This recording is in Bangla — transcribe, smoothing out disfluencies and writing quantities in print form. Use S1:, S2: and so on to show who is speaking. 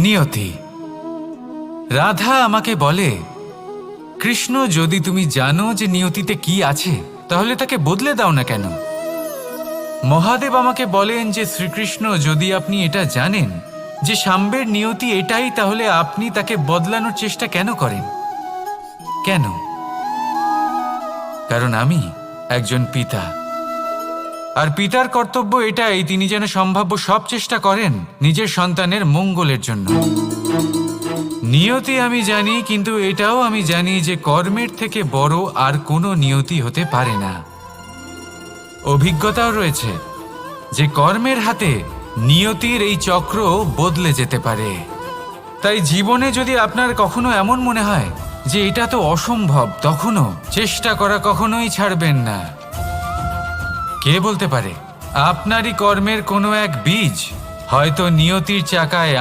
S1: নিয়তি। রাধা আমাকে বলে, কৃষ্ণ, যদি তুমি জানো যে নিয়তিতে কি আছে তাহলে তাকে বদলে দাও না কেন? মহাদেব আমাকে বলেন যে শ্রীকৃষ্ণ, যদি আপনি এটা জানেন যে সাম্বের নিয়তি এটাই, তাহলে আপনি তাকে বদলানোর চেষ্টা কেন করেন? কেন? কারণ আমি একজন পিতা, আর পিতার কর্তব্য এটাই, তিনি যেন সম্ভাব্য সব চেষ্টা করেন নিজের সন্তানের মঙ্গলের জন্য। নিয়তি আমি জানি, কিন্তু এটাও আমি জানি যে কর্মের থেকে বড় আর কোনো নিয়তি হতে পারে না। অভিজ্ঞতাও রয়েছে যে কর্মের হাতে নিয়তির এই চক্র বদলে যেতে পারে। তাই জীবনে যদি আপনার কখনো এমন মনে হয় যে এটা তো অসম্ভব, তখনও চেষ্টা করা কখনোই ছাড়বেন না। কে বলতে পারে আপনারই কর্মের কোনো এক বীজ হয়তো নিয়তির চাকায়